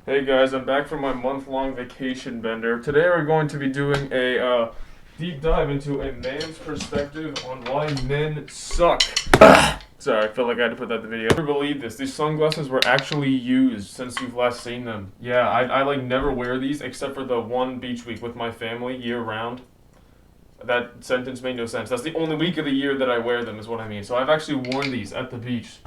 Hey guys, I'm back from my month-long vacation bender. Today we're going to be doing a deep dive into a man's perspective on why men suck. Sorry, I felt like I had to put that in the video. Never believe this. These sunglasses were actually used since you've last seen them. Yeah, I like never wear these except for the one beach week with my family year-round. That sentence made no sense. That's the only week of the year that I wear them is what I mean. So I've actually worn these at the beach.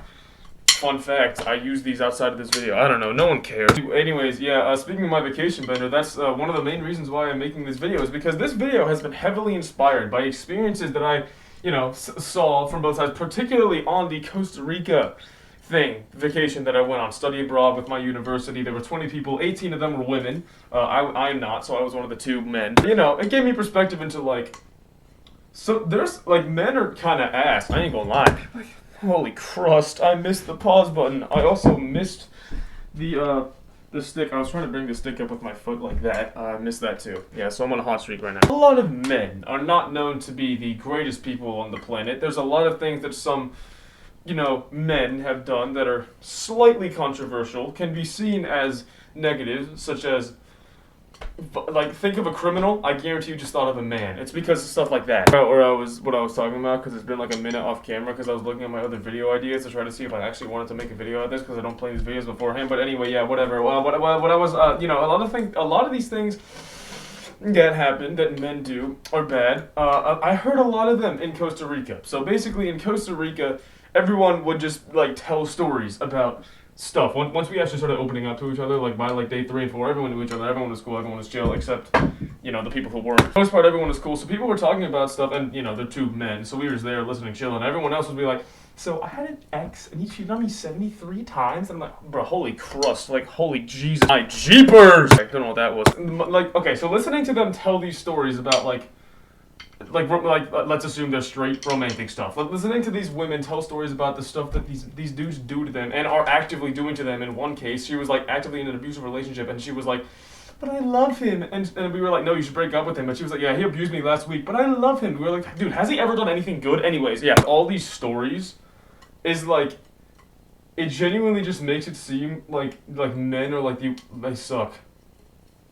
Fun fact, I use these outside of this video. I don't know, no one cares. Anyways, yeah, speaking of my vacation bender, that's one of the main reasons why I'm making this video is because this video has been heavily inspired by experiences that I, saw from both sides, particularly on the Costa Rica vacation that I went on, study abroad with my university. There were 20 people, 18 of them were women. I'm not, so I was one of the two men. It gave me perspective into, so there's, men are kind of ass, I ain't gonna lie. Holy crust, I missed the pause button. I also missed the stick. I was trying to bring the stick up with my foot like that. I missed that too. Yeah, so I'm on a hot streak right now. A lot of men are not known to be the greatest people on the planet. There's a lot of things that some, men have done that are slightly controversial, can be seen as negative, such as think of a criminal, I guarantee you just thought of a man. It's because of stuff like that. What I was talking about, because it's been like a minute off camera, because I was looking at my other video ideas to try to see if I actually wanted to make a video of this, because I don't play these videos beforehand. But anyway, yeah, whatever. What I was, a lot of these things that happen, that men do, are bad. I heard a lot of them in Costa Rica. So basically in Costa Rica, everyone would just tell stories about stuff. Once we actually started opening up to each other, by day 3 and 4, everyone knew each other, everyone was cool, everyone was chill, except, the people who weren't. For the most part, everyone was cool, so people were talking about stuff, and, they're two men, so we were just there listening, chilling, everyone else would be like, so I had an ex, and he cheated on me 73 times, and I'm like, bro, holy crust, holy Jesus, my jeepers! I don't know what that was. Okay, so listening to them tell these stories about, let's assume they're straight romantic stuff. Listening to these women tell stories about the stuff that these dudes do to them and are actively doing to them. In one case, she was actively in an abusive relationship, and she was like, but I love him. And we were like, no, you should break up with him. And she was like, yeah, he abused me last week, but I love him. We were like, dude, has he ever done anything good? Anyways, yeah, all these stories is it genuinely just makes it seem like men are they suck.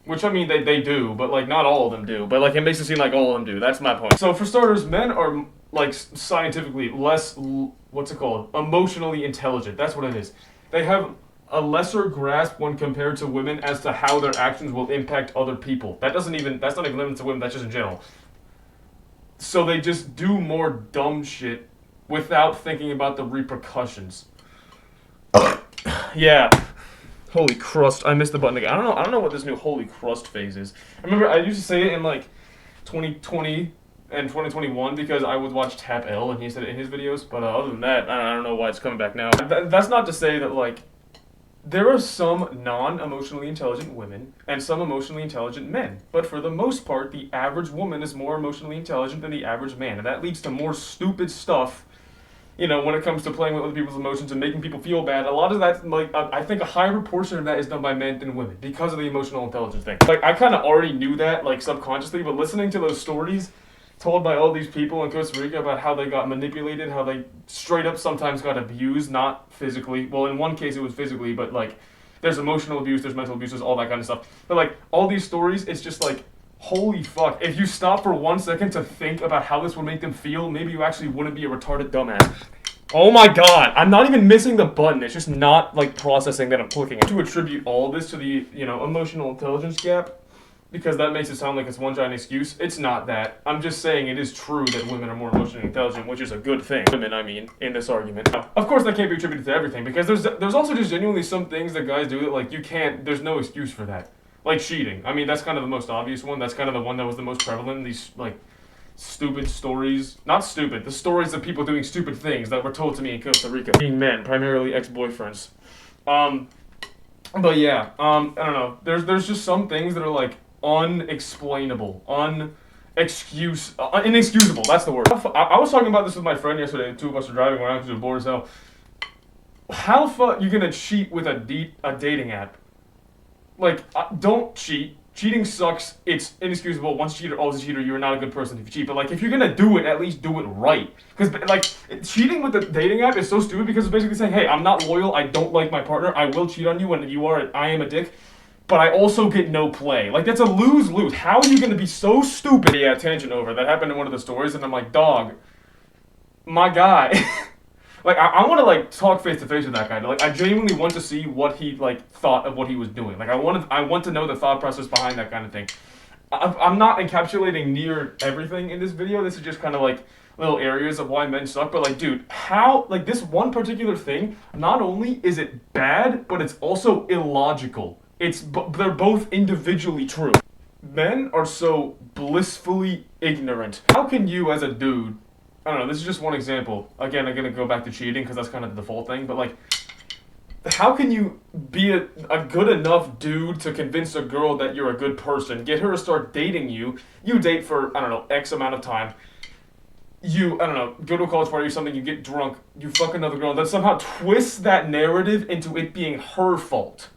Which, I mean, they do, but, not all of them do. But, it makes it seem like all of them do. That's my point. So, for starters, men are, scientifically less, what's it called? Emotionally intelligent. That's what it is. They have a lesser grasp when compared to women as to how their actions will impact other people. That's not even limited to women, that's just in general. So, they just do more dumb shit without thinking about the repercussions. Yeah. Holy crust, I missed the button again. I don't know what this new holy crust phase is. I remember I used to say it in 2020 and 2021 because I would watch Tap L and he said it in his videos, but other than that, I don't know why it's coming back now. That's not to say that there are some non-emotionally intelligent women and some emotionally intelligent men, but for the most part, the average woman is more emotionally intelligent than the average man, and that leads to more stupid stuff. When it comes to playing with other people's emotions and making people feel bad, a lot of that, I think a higher proportion of that is done by men than women because of the emotional intelligence thing. I kind of already knew that, subconsciously, but listening to those stories told by all these people in Costa Rica about how they got manipulated, how they straight up sometimes got abused, not physically. Well, in one case it was physically, but, there's emotional abuse, there's mental abuse, there's all that kind of stuff. But, all these stories, it's just, holy fuck, if you stop for 1 second to think about how this would make them feel, maybe you actually wouldn't be a retarded dumbass. Oh my god, I'm not even missing the button, it's just not, processing that I'm clicking. To attribute all this to the, emotional intelligence gap, because that makes it sound like it's one giant excuse. It's not that. I'm just saying it is true that women are more emotionally intelligent, which is a good thing. Women, I mean, in this argument. Now, of course, that can't be attributed to everything, because there's also just genuinely some things that guys do that, there's no excuse for that. Like cheating. I mean, that's kind of the most obvious one. That's kind of the one that was the most prevalent in these, stupid stories. Not stupid. The stories of people doing stupid things that were told to me in Costa Rica. Being men, primarily ex-boyfriends. But yeah, I don't know. There's just some things that are, unexplainable. Inexcusable. That's the word. I was talking about this with my friend yesterday. The two of us were driving around because we were bored as hell. How the fuck you gonna cheat with a dating app? Don't cheat. Cheating sucks. It's inexcusable. Once a cheater, always a cheater. You're not a good person if you cheat. But, if you're gonna do it, at least do it right. Because, cheating with the dating app is so stupid because it's basically saying, hey, I'm not loyal. I don't like my partner. I will cheat on you when I am a dick. but I also get no play. Like, that's a lose-lose. How are you going to be so stupid? Yeah, tangent over. That happened in one of the stories, and I'm like, dog, my guy. Like, I want to, like, talk face-to-face with that guy. Like, I genuinely want to see what he, like, thought of what he was doing. Like, I want to know the thought process behind that kind of thing. I'm not encapsulating near everything in this video. This is just kind of, like, little areas of why men suck. But, like, dude, how, like, this one particular thing, not only is it bad, but it's also illogical. They're both individually true. Men are so blissfully ignorant. How can you, as a dude, I don't know, this is just one example. Again, I'm gonna go back to cheating because that's kind of the default thing, but like, how can you be a good enough dude to convince a girl that you're a good person, get her to start dating you, you date for, I don't know, X amount of time, you, I don't know, go to a college party or something, you get drunk, you fuck another girl, and then somehow twist that narrative into it being her fault.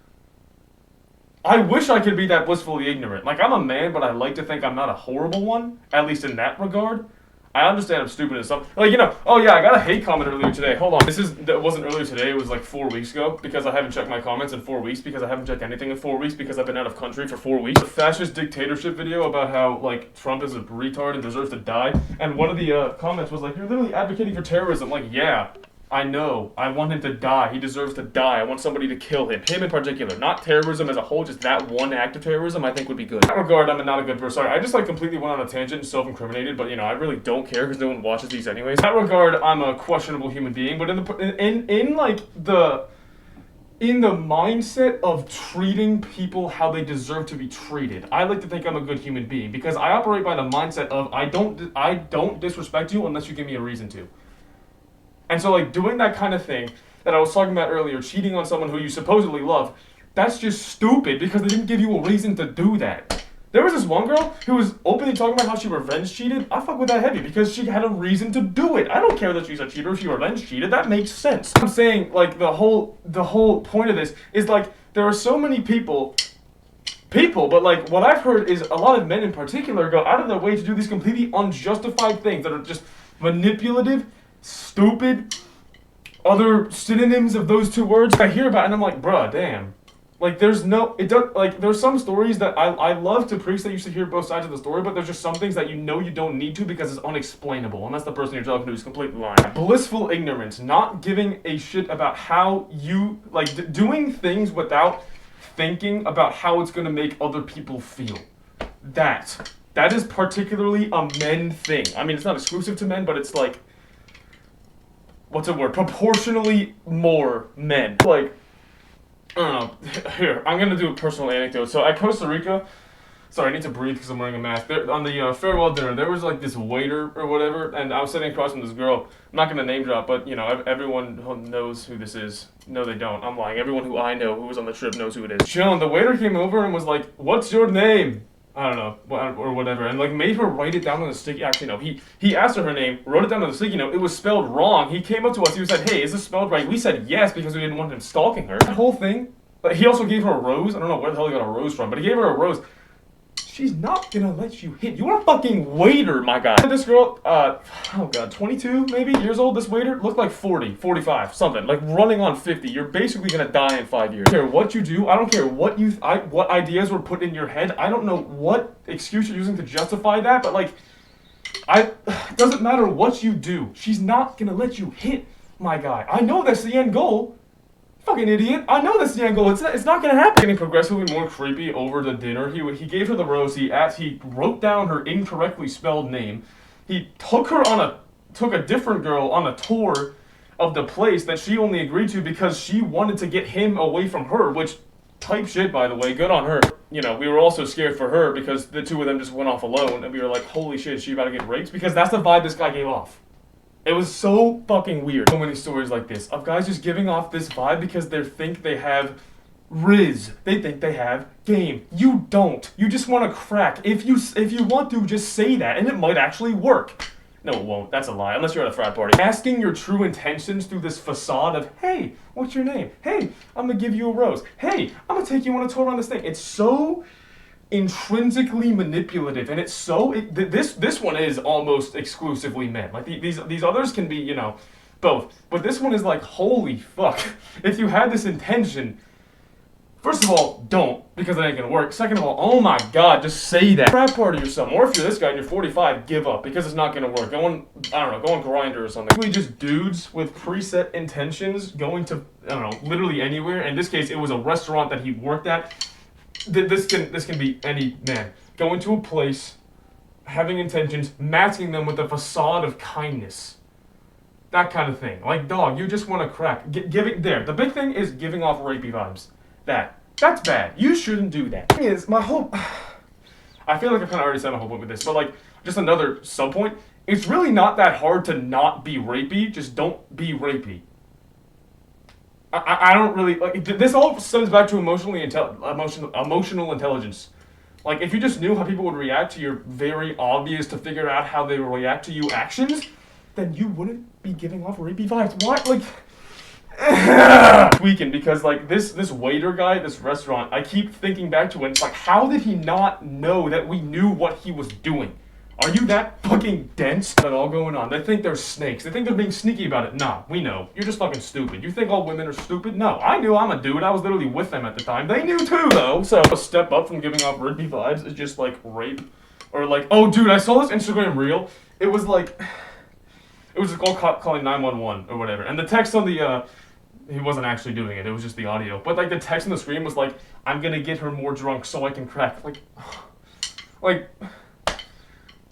I wish I could be that blissfully ignorant. Like, I'm a man, but I like to think I'm not a horrible one, at least in that regard. I understand I'm stupid and stuff. Like, you know, oh yeah, I got a hate comment earlier today. Hold on. That wasn't earlier today, it was like 4 weeks ago, because I haven't checked my comments in 4 weeks, because I haven't checked anything in 4 weeks, because I've been out of country for 4 weeks. A fascist dictatorship video about how, like, Trump is a retard and deserves to die, and one of the comments was like, you're literally advocating for terrorism. Like, yeah, I know. I want him to die. He deserves to die. I want somebody to kill him. Him in particular. Not terrorism as a whole, just that one act of terrorism I think would be good. In that regard, I'm not a good person. Sorry, I just like completely went on a tangent and self-incriminated, but you know, I really don't care because no one watches these anyways. In that regard, I'm a questionable human being, but in the mindset of treating people how they deserve to be treated, I like to think I'm a good human being because I operate by the mindset of I don't disrespect you unless you give me a reason to. And so, like, doing that kind of thing that I was talking about earlier, cheating on someone who you supposedly love, that's just stupid because they didn't give you a reason to do that. There was this one girl who was openly talking about how she revenge cheated. I fuck with that heavy because she had a reason to do it. I don't care that she's a cheater if she revenge cheated. That makes sense. I'm saying, like, the whole point of this is, like, there are so many people, but, like, what I've heard is a lot of men in particular go out of their way to do these completely unjustified things that are just manipulative, stupid, other synonyms of those two words I hear about, and I'm like, bruh, damn. Like, there's some stories that I love to preach that you should hear both sides of the story, but there's just some things that you know you don't need to because it's unexplainable, and that's the person you're talking to who's completely lying. Blissful ignorance, not giving a shit about how you, like, doing things without thinking about how it's gonna make other people feel. That is particularly a men thing. I mean, it's not exclusive to men, but it's like, what's a word? Proportionally more men. Like, I don't know. Here, I'm gonna do a personal anecdote. So at Costa Rica, sorry, I need to breathe because I'm wearing a mask. There, on the farewell dinner, there was like this waiter or whatever, and I was sitting across from this girl. I'm not gonna name drop, but you know, everyone who knows who this is. No, they don't. I'm lying. Everyone who I know who was on the trip knows who it is. Chillin', the waiter came over and was like, "What's your name?" I don't know, or whatever, and like made her write it down on the sticky. Actually, no, he asked her name, wrote it down on the sticky note. It was spelled wrong. He came up to us. He said, "Hey, is this spelled right?" We said yes because we didn't want him stalking her. That whole thing. But he also gave her a rose. I don't know where the hell he got a rose from, but he gave her a rose. She's not gonna let you hit. You're a fucking waiter, my guy. This girl, oh god, 22 maybe years old. This waiter looked like 40, 45, something like running on 50. You're basically gonna die in 5 years. I don't care what you do. I don't care what what ideas were put in your head. I don't know what excuse you're using to justify that, but like, it doesn't matter what you do. She's not gonna let you hit, my guy. I know that's the end goal. Fucking idiot. I know that's the end goal. It's not gonna happen. Getting progressively more creepy over the dinner. He gave her the rose. He wrote down her incorrectly spelled name. He took a different girl on a tour of the place that she only agreed to because she wanted to get him away from her, which, type shit, by the way, good on her. You know, we were also scared for her because the two of them just went off alone, and we were like, holy shit, is she about to get raped? Because that's the vibe this guy gave off. It was so fucking weird. So many stories like this of guys just giving off this vibe because they think they have riz. They think they have game. You don't. You just want to crack. If you want to, just say that, and it might actually work. No, it won't. That's a lie, unless you're at a frat party. Asking your true intentions through this facade of, hey, what's your name? Hey, I'm gonna give you a rose. Hey, I'm gonna take you on a tour on this thing. It's so intrinsically manipulative, and it's so this one is almost exclusively men. Like these others can be, you know, both, but this one is like, holy fuck. If you had this intention, first of all, don't. because it ain't gonna work. Second of all, oh my god, just say that. Frat party or something. Or if you're this guy and you're 45, give up because it's not gonna work. Go on, I don't know, go on Grindr or something. Really just dudes with preset intentions going to, I don't know, literally anywhere. In this case, it was a restaurant that he worked at. This can be any man. Going to a place, having intentions, masking them with a facade of kindness. That kind of thing. Like, dog, you just want to crack. Giving there. The big thing is giving off rapey vibes. That's bad. You shouldn't do that. Thing is, my whole... I feel like I kind of already said my whole point with this, but like, just another sub-point. It's really not that hard to not be rapey. Just don't be rapey. I don't really... like. This all stems back to emotional intelligence. Like, if you just knew how people would react to your very obvious to figure out how they will react to you actions, then you wouldn't be giving off rapey vibes. Why? Like... tweaking because like this waiter guy at this restaurant, I keep thinking back to it. It's like, how did he not know that we knew what he was doing? Are you that fucking dense? That all going on. They think they're snakes. They think they're being sneaky about it. Nah, we know. You're just fucking stupid. You think all women are stupid? No, I knew. I'm a dude. I was literally with them at the time. They knew too, though. So a step up from giving off rapey vibes is just like rape, or like, oh dude, I saw this Instagram reel. It was like, it was just all calling 911 or whatever, and the text on the he wasn't actually doing it. It was just the audio. But like the text on the screen was like, "I'm gonna get her more drunk so I can crack." Like,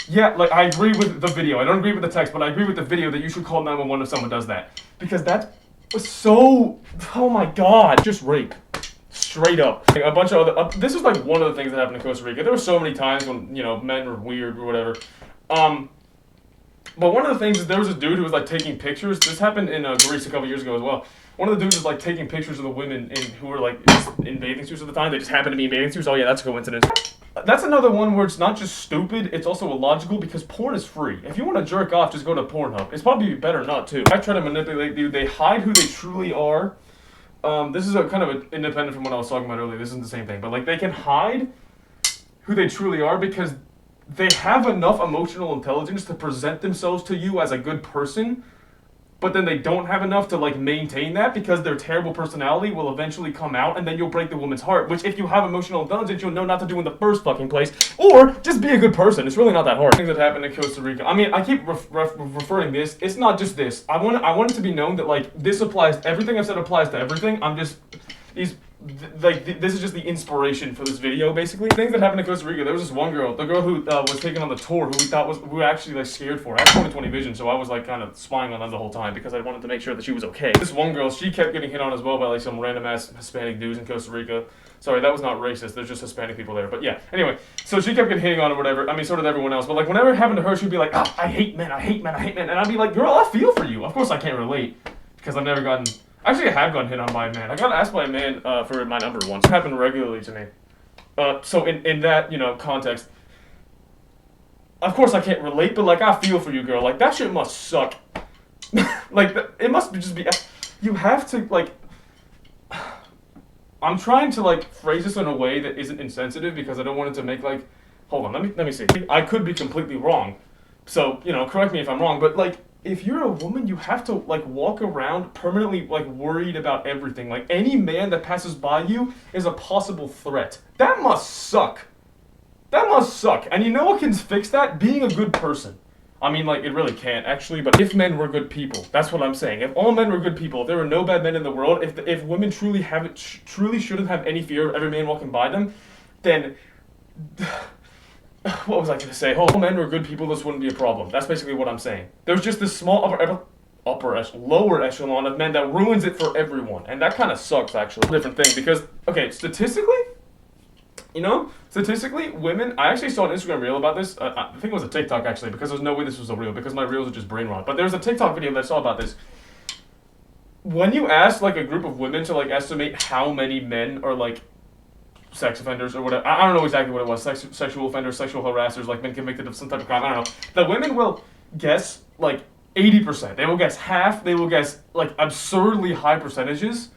yeah. Like I agree with the video. I don't agree with the text, but I agree with the video that you should call 911 if someone does that, because that was so. Oh my god, just rape, straight up. Like, a bunch of other. This is like one of the things that happened in Costa Rica. There were so many times when men were weird or whatever. But one of the things is there was a dude who was like taking pictures. This happened in Greece a couple years ago as well. One of the dudes was like taking pictures of the women who were like in bathing suits at the time. They just happened to be in bathing suits. Oh yeah, that's a coincidence. That's another one where it's not just stupid, it's also illogical because porn is free. If you want to jerk off, just go to Pornhub. It's probably better not to. I try to manipulate you. They hide who they truly are. This is a kind of independent from what I was talking about earlier. This isn't the same thing, but like they can hide who they truly are because they have enough emotional intelligence to present themselves to you as a good person, but then they don't have enough to like maintain that because their terrible personality will eventually come out and then you'll break the woman's heart, which if you have emotional intelligence, you'll know not to do in the first fucking place, or just be a good person. It's really not that hard. Things that happened in Costa Rica. I mean, I keep referring this. It's not just this. I want it to be known that like this applies, everything I've said applies to everything. I'm just, this is just the inspiration for this video, basically. Things that happened in Costa Rica. There was this one girl, the girl who was taken on the tour, who we were actually like scared for. I had 20/20 vision, so I was like kind of spying on them the whole time because I wanted to make sure that she was okay. This one girl, she kept getting hit on as well by like some random ass Hispanic dudes in Costa Rica. Sorry, that was not racist. There's just Hispanic people there. But yeah, anyway, so she kept getting hitting on or whatever. I mean, so did everyone else. But like whenever it happened to her, she'd be like, oh, I hate men, I hate men, I hate men. And I'd be like, girl, I feel for you. Of course I can't relate because I've never gotten... Actually, I have gotten hit on by a man. I got asked by a man for my number once. It happened regularly to me. So in that, context, of course I can't relate, but like I feel for you, girl. Like that shit must suck. Like it must just be. You have to like. I'm trying to like phrase this in a way that isn't insensitive because I don't want it to make like. Hold on, let me see. I could be completely wrong, so correct me if I'm wrong. But like. If you're a woman, you have to like walk around permanently like worried about everything. Like any man that passes by you is a possible threat. That must suck. That must suck. And you know what can fix that? Being a good person. I mean, like it really can't actually. But if men were good people, that's what I'm saying. If all men were good people, if there were no bad men in the world, if women truly shouldn't have any fear of every man walking by them, then. What was I going to say? All men were good people, this wouldn't be a problem. That's basically what I'm saying. There's just this small lower echelon of men that ruins it for everyone. And that kind of sucks, actually. Different thing, because, okay, statistically, women, I actually saw an Instagram reel about this. I think it was a TikTok, actually, because there's no way this was a reel, because my reels are just brain rot. But there's a TikTok video that I saw about this. When you ask, like, a group of women to, like, estimate how many men are, like, sex offenders or whatever. I don't know exactly what it was. Sexual offenders, sexual harassers, like men convicted of some type of crime. I don't know. The women will guess like 80%. They will guess half. They will guess like absurdly high percentages.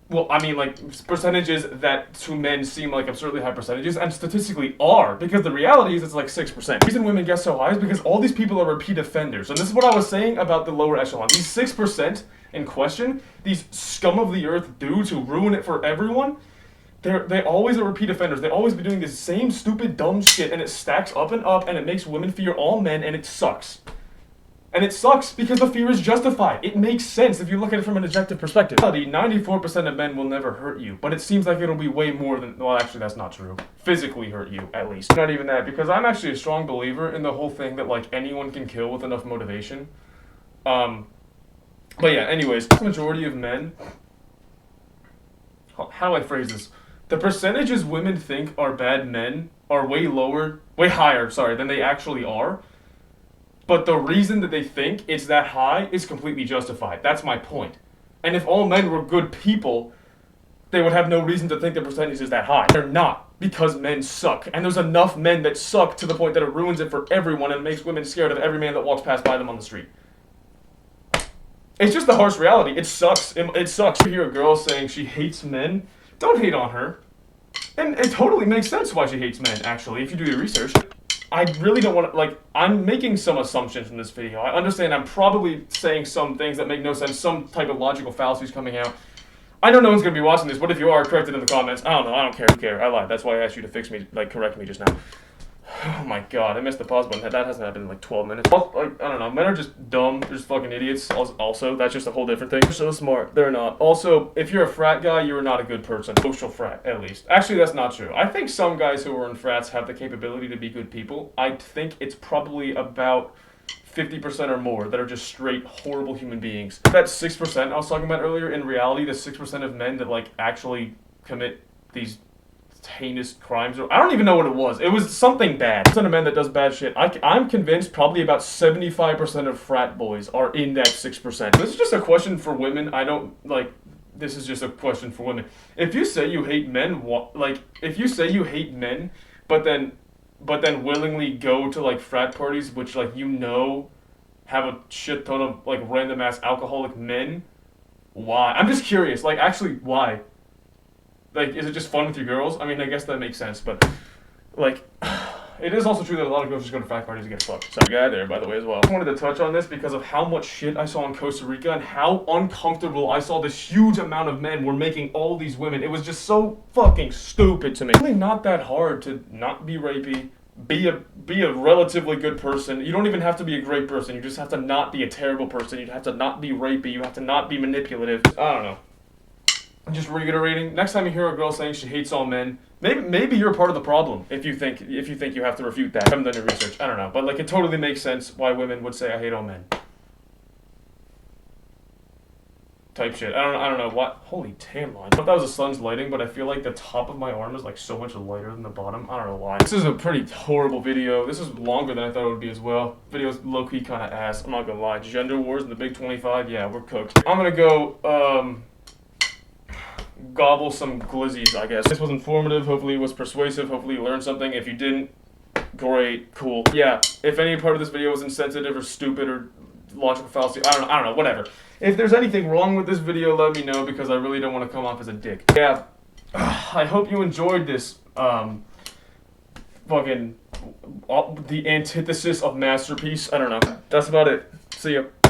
Well, I mean like percentages that to men seem like absurdly high percentages and statistically are, because the reality is it's like 6%. The reason women guess so high is because all these people are repeat offenders. And this is what I was saying about the lower echelon. These 6% in question, these scum of the earth dudes who ruin it for everyone, They always are repeat offenders. They always be doing this same stupid dumb shit, and it stacks up and up, and it makes women fear all men, and it sucks. And it sucks because the fear is justified. It makes sense if you look at it from an objective perspective. 94% of men will never hurt you, but it seems like it'll be way more than, well, actually that's not true. Physically hurt you, at least. Not even that, because I'm actually a strong believer in the whole thing that, like, anyone can kill with enough motivation. But yeah, anyways, the majority of men, how do I phrase this? The percentages women think are bad men are way higher, than they actually are. But the reason that they think it's that high is completely justified. That's my point. And if all men were good people, they would have no reason to think the percentage is that high. They're not, because men suck. And there's enough men that suck to the point that it ruins it for everyone and makes women scared of every man that walks past by them on the street. It's just the harsh reality. It sucks. It sucks to hear a girl saying she hates men. Don't hate on her. And it totally makes sense why she hates men, actually, if you do your research. I really don't want to, like, I'm making some assumptions from this video. I understand I'm probably saying some things that make no sense, some type of logical fallacies coming out. I know no one's going to be watching this, but if you are, correct it in the comments. I don't know, I don't care, who cares? I lied, that's why I asked you to correct me just now. Oh my god, I missed the pause button. That hasn't happened in like 12 minutes. Like, I don't know, men are just dumb, they're just fucking idiots. Also, that's just a whole different thing. They're so smart, they're not. Also, if you're a frat guy, you're not a good person. Social frat, at least. Actually, that's not true. I think some guys who are in frats have the capability to be good people. I think it's probably about 50% or more that are just straight horrible human beings. That 6% I was talking about earlier, in reality, the 6% of men that, like, actually commit these heinous crimes, or I don't even know what it was. It was something bad. Percent of men that does bad shit. I'm convinced probably about 75% of frat boys are in that 6%. This is just a question for women. This is just a question for women. If you say you hate men, if you say you hate men, but then willingly go to, like, frat parties, which, like, have a shit ton of, like, random ass alcoholic men, why? I'm just curious, like, actually, why? Like, is it just fun with your girls? I mean, I guess that makes sense, but, like, it is also true that a lot of girls just go to frat parties and get fucked. Sorry, guy there, by the way, as well. I wanted to touch on this because of how much shit I saw in Costa Rica and how uncomfortable I saw this huge amount of men were making all these women. It was just so fucking stupid to me. It's really not that hard to not be rapey, be a relatively good person. You don't even have to be a great person. You just have to not be a terrible person. You have to not be rapey. You have to not be manipulative. I don't know. Just reiterating, next time you hear a girl saying she hates all men, maybe you're part of the problem if you think you have to refute that. I haven't done your research. I don't know. But, like, it totally makes sense why women would say I hate all men. Type shit. I don't know what. Holy tan line. I thought that was the sun's lighting, but I feel like the top of my arm is, like, so much lighter than the bottom. I don't know why. This is a pretty horrible video. This is longer than I thought it would be as well. Video's low-key kind of ass. I'm not gonna lie. Gender wars in the Big 25? Yeah, we're cooked. I'm gonna go, gobble some glizzies, I guess. This was informative, hopefully it was persuasive, hopefully you learned something. If you didn't, great, cool. Yeah, if any part of this video was insensitive or stupid or logical fallacy, I don't know, whatever. If there's anything wrong with this video, let me know, because I really don't want to come off as a dick. Yeah, I hope you enjoyed this, the antithesis of masterpiece. I don't know. That's about it. See ya.